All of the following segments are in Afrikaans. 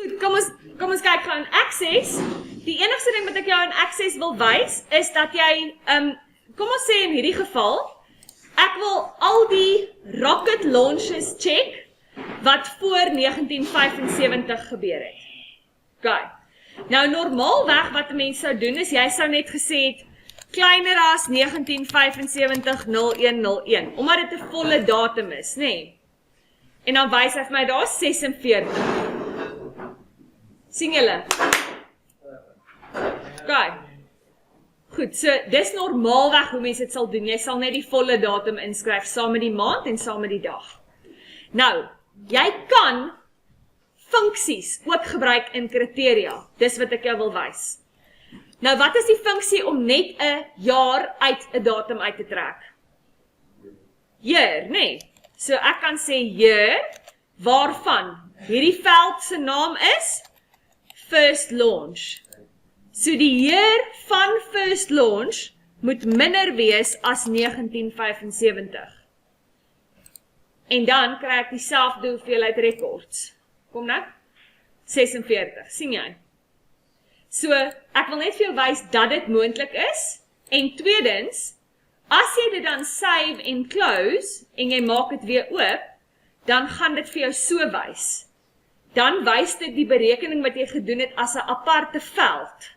Goed, kom ons kyk gou in Access. Die enigste ding wat ek jou in Access wil wys, is dat jy, kom ons sê in hierdie geval, ek wil al die rocket launches check, wat voor 1975 gebeur het. Okay. Nou normaalweg wat 'n mens sou doen is, jy sou net gesê het, kleiner as 1975-0101, omdat dit 'n volle datum is, nê? En dan wys hy vir my, daar is 46. Sien julle? Okay. Goed, so dis normaalweg hoe mense dit sal doen. Jy sal net die volle datum inskryf, saam met die maand en saam met die dag. Nou, jy kan funksies ook gebruik in kriteria. Dis wat ek jou wil wys. Nou, wat is die funksie om net 'n jaar uit 'n datum uit te trek? Year, nee. So ek kan sê year, waarvan hierdie veld se naam is first launch. So die year van first launch moet minder wees as 1975. En dan kry ek dieselfde hoeveelheid records. Kom nou? 46, sien jy? So, ek wil net vir jou wys dat dit moontlik is. En tweedens, as jy dit dan save en close, en jy maak dit weer oop, dan gaan dit vir jou so wys. Dan wys dit die berekening wat jy gedoen het as 'n aparte veld.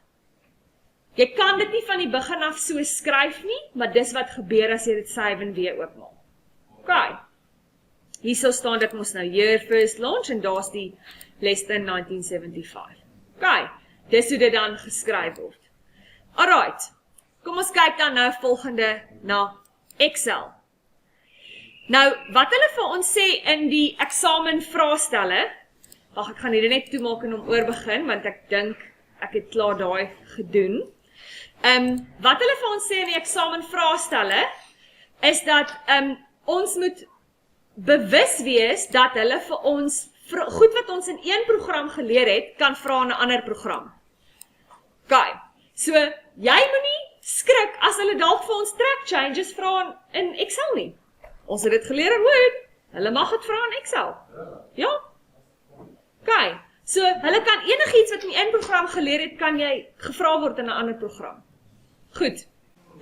Jy kan dit nie van die begin af so skryf nie, maar dis wat gebeur as jy dit save en weer oopmaak. Okay. Hierso staan dit mos nou year first launch en daar's die less than 1975. Okay, dis hoe dit dan geskryf word. Alright, kom ons kyk dan nou volgende na Excel. Nou, wat hulle vir ons sê in die eksamen vraestelle, wag, ek gaan hierdie net toemaak en hom oorbegin, want ek dink ek het klaar daai gedoen. Wat hulle vir ons sê in die eksamen vraestelle, is dat ons moet bewus wees dat hulle vir ons, goed wat ons in een program geleer het, kan vra in 'n ander program. Okay, so jy moenie skrik as hulle dalk vir ons track changes vra in Excel nie. Ons het dit geleer in Word, hulle mag dit vra in Excel. Ja? Okay, so hulle kan enigiets wat in een program geleer het, kan jy gevra word in 'n ander program. Goed.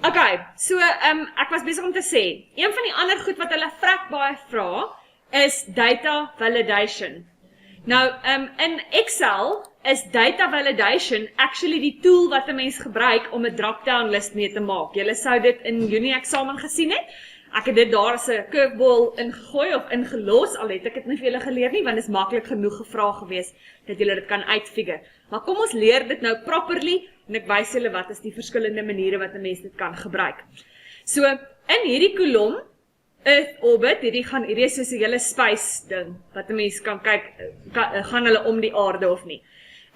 Okay, so ek was besig om te sê, een van die ander goed wat hulle baie vra, is data validation. Nou, in Excel is data validation actually die tool wat 'n mens gebruik om 'n drop-down list mee te maak. Julle sou dit in Junie eksamen gesien het. Ek het dit daar as 'n curveball ingegooi of ingelos, al het ek dit nie vir julle geleer nie, want dit is maklik genoeg gevra gewees dat julle dit kan uitfigure. Maar kom ons leer dit nou properly, en ek wys julle wat is die verskillende maniere wat 'n mens dit kan gebruik. So, in hierdie kolom, Earth orbit, hierdie is soos 'n hele space ding, wat 'n mens kan kyk, gaan hulle om die aarde of nie.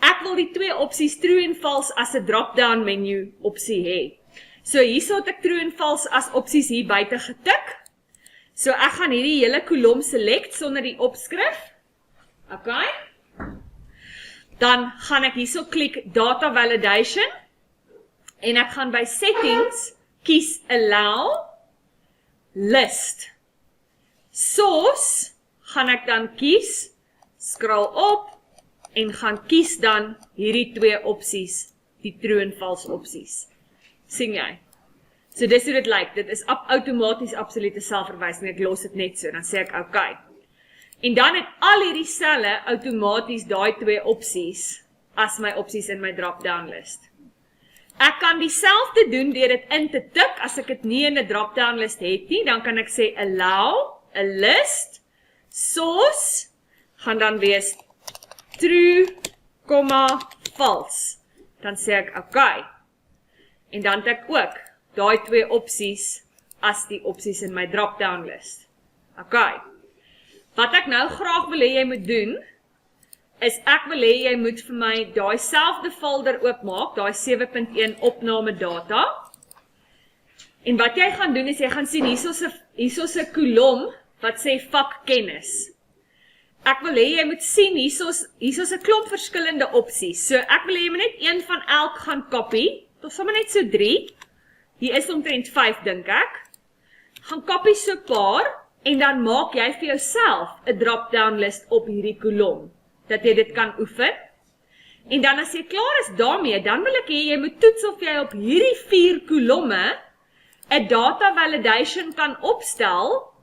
Ek wil die twee opsies true en false as 'n drop-down menu opsie hê. So hierso het ek true en false as opsies hier buite getik. So ek gaan hierdie hele kolom select sonder die opskrif. Okay. Dan gaan ek hierso klik data validation en ek gaan by settings kies allow list. Source gaan ek dan kies, scroll op en gaan kies dan hierdie twee opsies, die true en false opsies. Sien jy? So dis hoe dit lyk, dit is outomaties absolute selfverwysing, ek los dit net so, dan sê ek okay. En dan het al hierdie selle outomaties daai twee opsies as my opsies in my drop-down list. Ek kan dieselfde doen deur dit in te tik, as ek dit nie in 'n drop-down list het nie, dan kan ek sê allow, a list, source, gaan dan wees true, false. Dan sê ek okay. En dan het ek ook daai twee opsies as die opsies in my drop-down list. Okay. Wat ek nou graag wil hê jy moet doen, is ek wil hê jy moet vir my daai selfde folder oopmaak, daai 7.1 opname data. En wat jy gaan doen is jy gaan sien hierso's 'n kolom wat sê vakkennis. Ek wil hê jy moet sien hierso's 'n klomp verskillende opsies. So ek wil hê jy moet net een van elk gaan copy. Tot sommer net so 3. Hier is omtrent 5 dink ek. Gaan copy so paar en dan maak jy vir jouself 'n drop-down list op hierdie kolom. dat jy dit kan oefen. En dan as jy klaar is daarmee, dan wil ek hê jy moet toets of jy op hierdie 4 kolomme 'n data validation kan opstel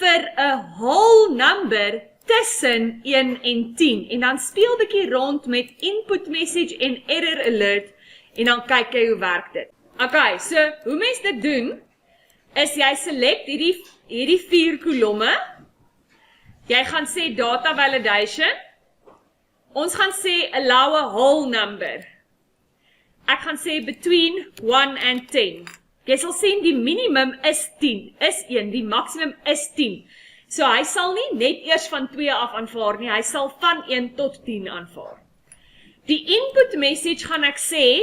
vir 'n whole number tussen 1 en 10. En dan speel bietjie rond met input message en error alert en dan kyk jy hoe werk dit. Okay, so hoe mens dit doen is jy select hierdie 4 kolomme. Jy gaan sê data validation. Ons gaan sê allow a whole number. Ek gaan sê between 1 and 10. Jy sal sien die minimum is 10, is 1, die maximum is 10. So hy sal nie net eers van 2 af aanvaar nie, hy sal van 1 tot 10 aanvaar. Die input message gaan ek sê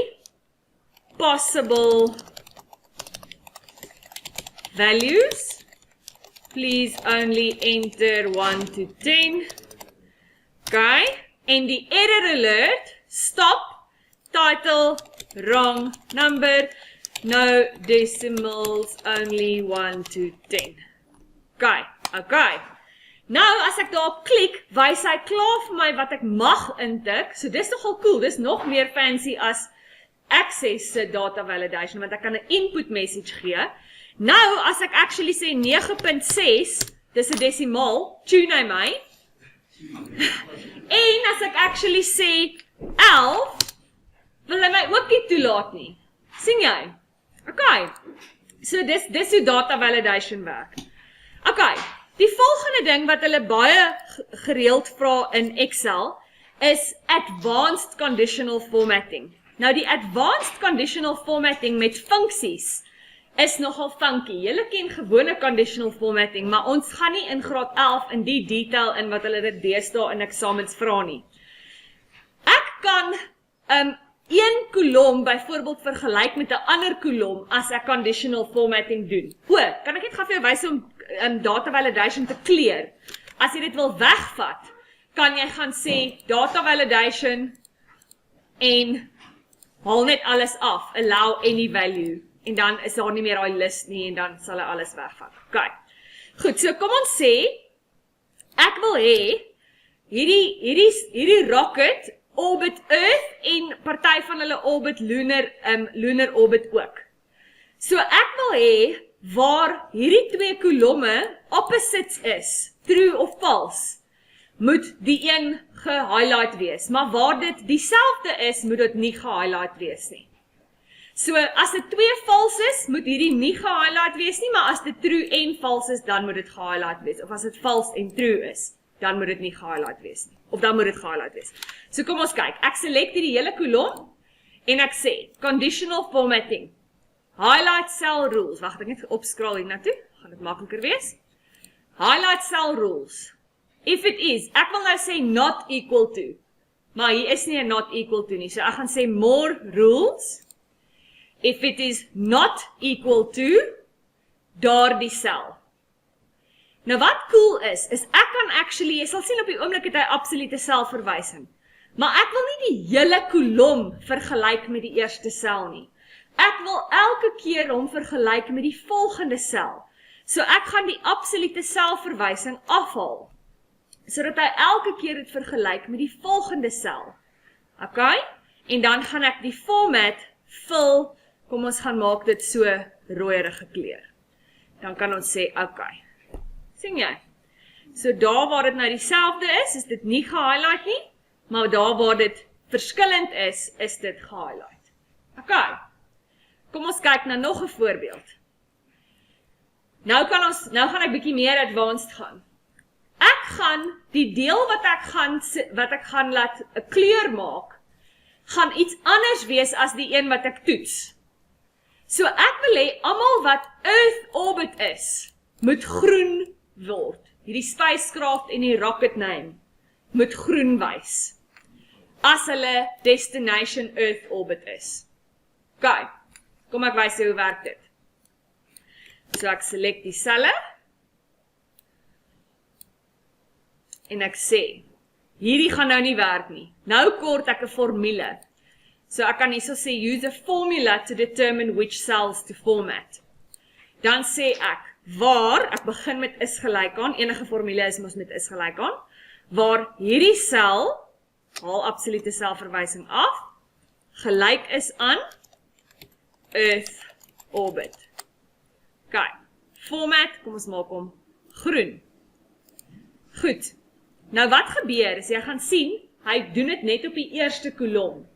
possible values. Please only enter 1 to 10. Okay. En die error alert, stop, title, wrong number, no decimals, only 1 to 10. Okay. Nou, as ek daarop klik, wys hy klaar vir my wat ek mag intik, so dis nogal cool, dis nog meer fancy as access data validation, want ek kan 'n input message gee. Nou, as ek actually sê 9.6, dis 'n desimaal, tune hy my. En as ek actually sê 11, wil hy my ook nie toelaat nie. Sien jy? Okay. So dis hoe data validation werk. Okay. Die volgende ding wat hulle baie gereeld vra in Excel is advanced conditional formatting. Nou die advanced conditional formatting met funksies is nogal funky. Julle ken gewone conditional formatting, maar ons gaan nie in graad 11 in die detail in wat hulle dit deesdae in eksamens vra nie. Ek kan 1 kolom byvoorbeeld vergelyk met 'n ander kolom as ek conditional formatting doen. Kan ek net gou vir jou wys om data validation te clear? As jy dit wil wegvat, kan jy gaan sê data validation en haal net alles af, allow any value. En dan is daar nie meer daai list nie en dan sal hy alles wegvat. Okay. Goed, so kom ons sê ek wil hê hierdie rocket orbit Earth en party van hulle orbit lunar orbit ook. So ek wil hê waar hierdie 2 kolomme opposites is, true of false, moet die een gehighlight wees, maar waar dit dieselfde is, moet dit nie gehighlight wees nie. So, as dit 2 false is, moet hierdie nie gehighlight wees nie, maar as dit true en false is, dan moet dit gehighlight wees. Of as dit false en true is, dan moet dit nie gehighlight wees nie. Of dan moet dit gehighlight wees. So, kom ons kyk. Ek select hierdie hele kolom, en ek sê, conditional formatting. Highlight cell rules. Wacht, ek net opskraal hier naartoe. Gaan dit makliker wees. Highlight cell rules. If it is, ek wil nou sê not equal to. Maar hier is nie 'n not equal to nie. So, ek gaan sê more rules. If it is not equal to, daardie cel. Nou wat cool is ek kan actually, jy sal sien op die oomblik het hy absolute selverwysing. Maar ek wil nie die hele kolom vergelyk met die eerste sel nie. Ek wil elke keer hom vergelyk met die volgende sel. So ek gaan die absolute selverwysing afhaal, sodat hy elke keer dit vergelyk met die volgende sel. Okay? En dan gaan ek die format vul. Kom ons gaan maak dit so rooierige kleur. Dan kan ons sê, okay. Sien jy? So daar waar dit nou dieselfde is dit nie gehighlight nie, maar daar waar dit verskillend is dit gehighlight. Okay. Kom ons kyk na nog 'n voorbeeld. Nou gaan ek bietjie meer advanced gaan. Ek gaan die deel wat ek gaan laat 'n kleur maak, gaan iets anders wees as die een wat ek toets. So ek wil hê almal wat Earth orbit is, moet groen word. Hierdie spacecraft en die rocket name moet groen wys as hulle destination Earth orbit is. Okay, kom ek wys hoe werk dit. So ek select die selle en ek sê, hierdie gaan nou nie werk nie. Nou kort ek 'n formule. So ek kan hierso sê, use a formula to determine which cells to format. Dan sê ek, waar, ek begin met is gelyk aan, enige formule is mos met is gelyk aan, waar hierdie sel, haal absolute selverwysing af, gelyk is aan Earth orbit. OK, format, kom ons maak hom groen. Goed, nou wat gebeur is, jy gaan sien, hy doen dit net op die eerste kolom.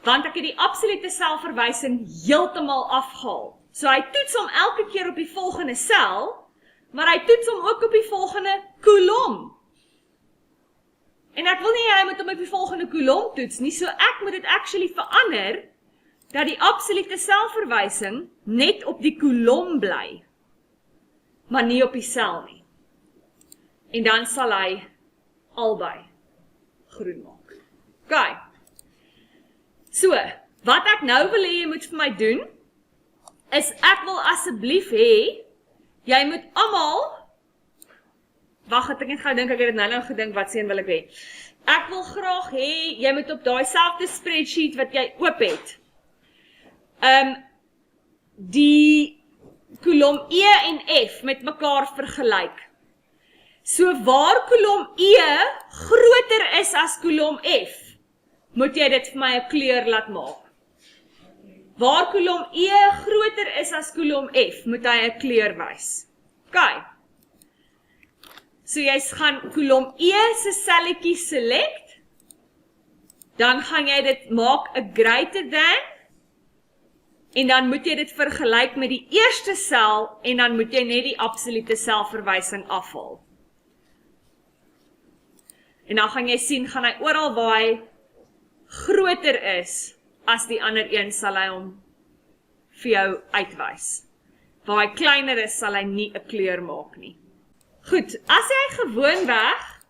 Want ek het die absolute selverwysing heeltemal afgehaal. So hy toets hom elke keer op die volgende sel, maar hy toets hom ook op die volgende kolom. En ek wil nie hy moet hom op die volgende kolom toets nie, so ek moet dit actually verander, dat die absolute selverwysing net op die kolom bly, maar nie op die sel nie. En dan sal hy albei groen maak. OK. So, wat ek nou wil hê jy moet vir my doen, is ek wil asseblief hê, jy moet almal, wag, ek net gou dink, ek het dit nou gedink, wat sien wil ek hê. Ek wil graag hê, jy moet op daai selfde spreadsheet wat jy oop het, die kolom E en F met mekaar vergelyk. So waar kolom E groter is as kolom F, moet jy dit vir my 'n kleur laat maak. Waar kolom E groter is as kolom F, moet hy 'n kleur wys. OK. So jy gaan kolom E se selletjie select, dan gaan jy dit maak 'n greater than, en dan moet jy dit vergelyk met die eerste sel, en dan moet jy net die absolute selverwysing afhaal. En dan gaan jy sien, gaan hy oral waar hy groter is as die ander een, sal hy hom vir jou uitwys. Waar hy kleiner is, sal hy nie 'n kleur maak nie. Goed, as jy gewoonweg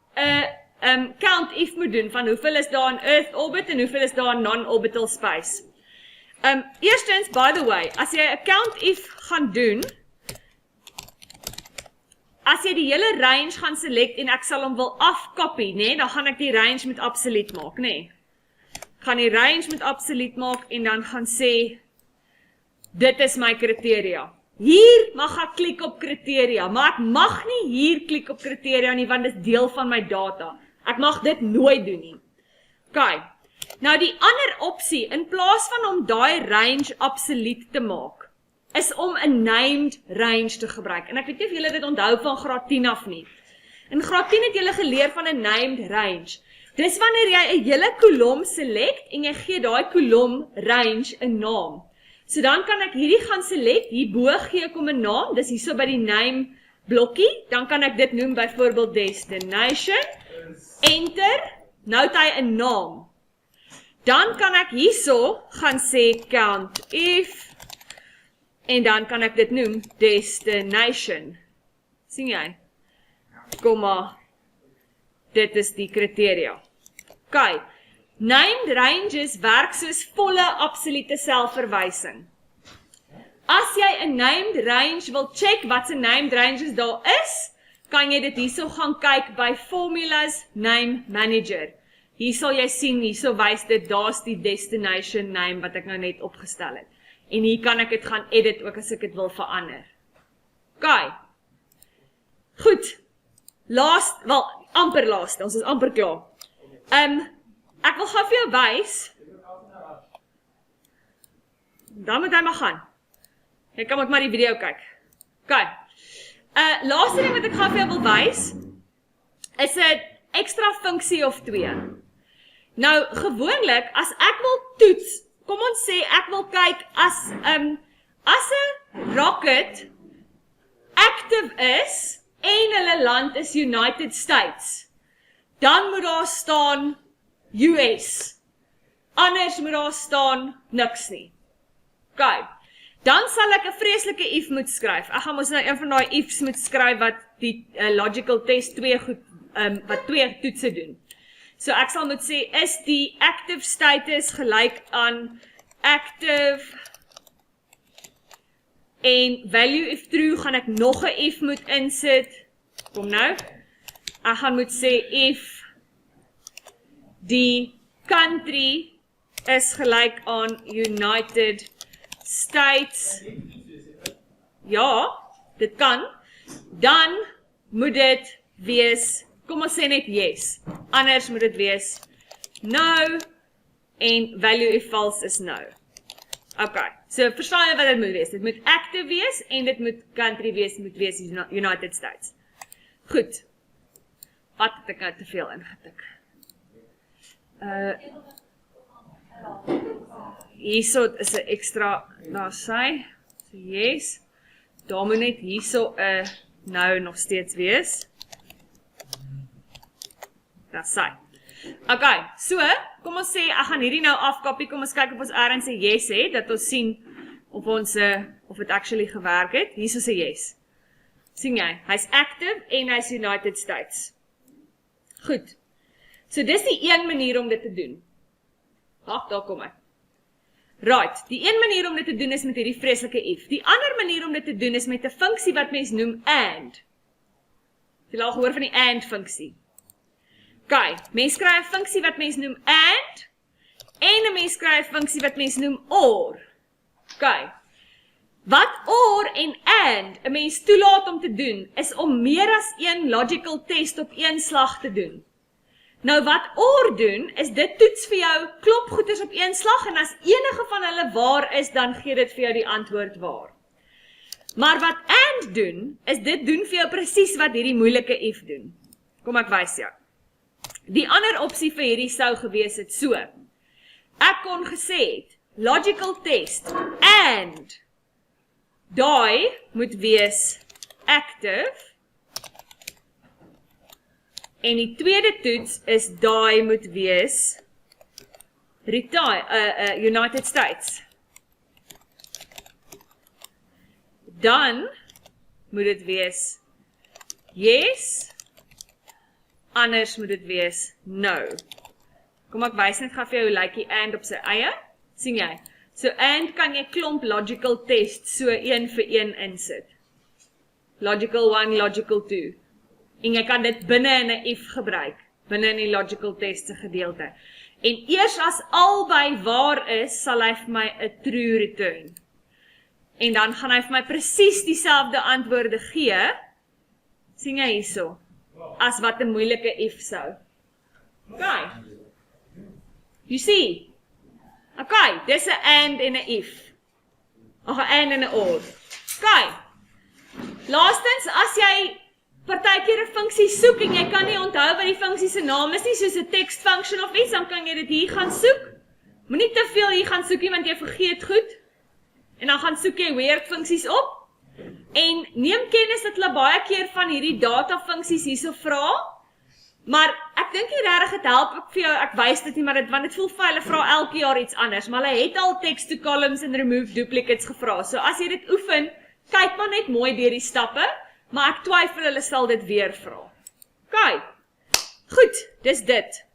'n count if moet doen, van hoeveel is daar in Earth orbit en hoeveel is daar in non-orbital space. Eerstens, by the way, as jy 'n count if gaan doen, as jy die hele range gaan select en ek sal hom wil afkopie, nee, dan gaan ek die range met absoluut maak, nee. Ek gaan die range met absoluut maak en dan gaan sê, dit is my kriteria. Hier mag ek klik op kriteria, maar ek mag nie hier klik op kriteria nie, want dit is deel van my data. Ek mag dit nooit doen nie. OK, nou die ander opsie, in plaas van om daai range absoluut te maak, is om 'n named range te gebruik. En ek weet nie of julle dit onthou van graad 10 af nie. In graad 10 het julle geleer van 'n named range. Dis wanneer jy 'n hele kolom select en jy gee daai kolom range 'n naam. So dan kan ek hierdie gaan select, hierbo gee ek hom 'n naam, dis hierso by die name blokkie, dan kan ek dit noem byvoorbeeld destination, enter, nou het hy 'n naam. Dan kan ek hierso gaan sê count if, en dan kan ek dit noem destination. Sien jy? Komma, dit is die kriteria. OK, named ranges werk soos volle absolute selfverwysing. As jy 'n named range wil check wat se named ranges daar is, kan jy dit hierso gaan kyk by formulas name manager. Hier sal jy sien, hierso wys dit, daar's die destination name wat ek nou net opgestel het. En hier kan ek dit gaan edit ook as ek dit wil verander. OK. Goed. Amper laaste, ons is amper klaar. Ek wil gou vir jou wys. Dan moet hy maar gaan. Jy kan ook maar die video kyk. OK. Laaste ding wat ek gou vir jou wil wys, is 'n ekstra funksie of 2. Nou, gewoonlik, as ek wil toets, kom ons sê ek wil kyk as 'n rocket active is en hulle land is United States, dan moet daar staan US. Anders moet daar staan niks nie. OK. Dan sal ek 'n vreeslike if moet skryf. Ek gaan mos nou een van daai ifs moet skryf wat die logical test 2 wat 2 toetse doen. So ek sal moet sê, is die active status gelyk aan active en value if true, gaan ek nog 'n if moet insit. Kom nou. Ek gaan moet sê if die country is gelyk aan United States. Ja, dit kan. Dan moet dit wees kom ons sê net yes. Anders moet dit wees no, en value if false is no. Okay, so verstaan jy wat dit moet wees? Dit moet active wees, en dit moet country wees, moet wees United States. Goed. Wat het ek nou te veel ingetik? Hierso is 'n ekstra, daar sy, so yes. Daar moet net hierso 'n nou nog steeds wees. Daar sy. Okay, so, kom ons sê, ek gaan hierdie nou afkopie, kom ons kyk of ons ergens 'n yes het, dat ons sien of ons, of het actually gewerk het. Hier is 'n yes. Sien jy, hy's active en hy's United States. Goed. So dis die een manier om dit te doen. Wag, daar kom ek. Right, die een manier om dit te doen is met hierdie vreeslike if. Die ander manier om dit te doen is met 'n funksie wat mens noem and. Jy het al gehoor van die and funksie. Okay, mens kry 'n funksie wat mens noem and, en 'n mens kry 'n funksie wat mens noem or. Okay, wat or en and 'n mens toelaat om te doen, is om meer as een logical test op een slag te doen. Nou wat or doen, is dit toets vir jou klop goeders op een slag, en as enige van hulle waar is, dan gee dit vir jou die antwoord waar. Maar wat and doen, is dit doen vir jou presies wat hierdie moeilike if doen. Kom ek wys jou. Die ander opsie vir hierdie sou gewees het so. Ek kon gesê het, logical test, and, daai moet wees active, en die tweede toets is daai moet wees United States. Dan moet dit wees yes, anders moet dit wees no. Kom ek wys net gou vir jou hoe lyk die and op sy eie. Sien jy? So and kan jy klomp logical test so een vir een insit. Logical 1, logical 2. En jy kan dit binne in 'n if gebruik, binne in die logical test se gedeelte. En eers as albei waar is, sal hy vir my 'n true return. En dan gaan hy vir my presies dieselfde antwoorde gee, sien jy hierso, as wat 'n moeilike if sou. Okay. You see? Okay, dis 'n and en 'n if. Ag, 'n and en 'n or. Okay. Laastens, as jy partykeer 'n funksie soek en jy kan nie onthou wat die funksie se naam is nie, soos 'n text function of iets, dan kan jy dit hier gaan soek. Moenie te veel hier gaan soek nie, want jy vergeet goed. En dan gaan soek jy weird funksies op. En neem kennis dat hulle baie keer van hierdie data funksies hierso vra. Maar ek dink nie regtig het help ek vir jou, ek wys dit nie, maar want dit voel vir hulle vra elke jaar iets anders, maar hulle het al text to columns en remove duplicates gevra. So as jy dit oefen, kyk maar net mooi deur die stappe, maar ek twyfel hulle sal dit weer vra. Okay. Goed, dis dit.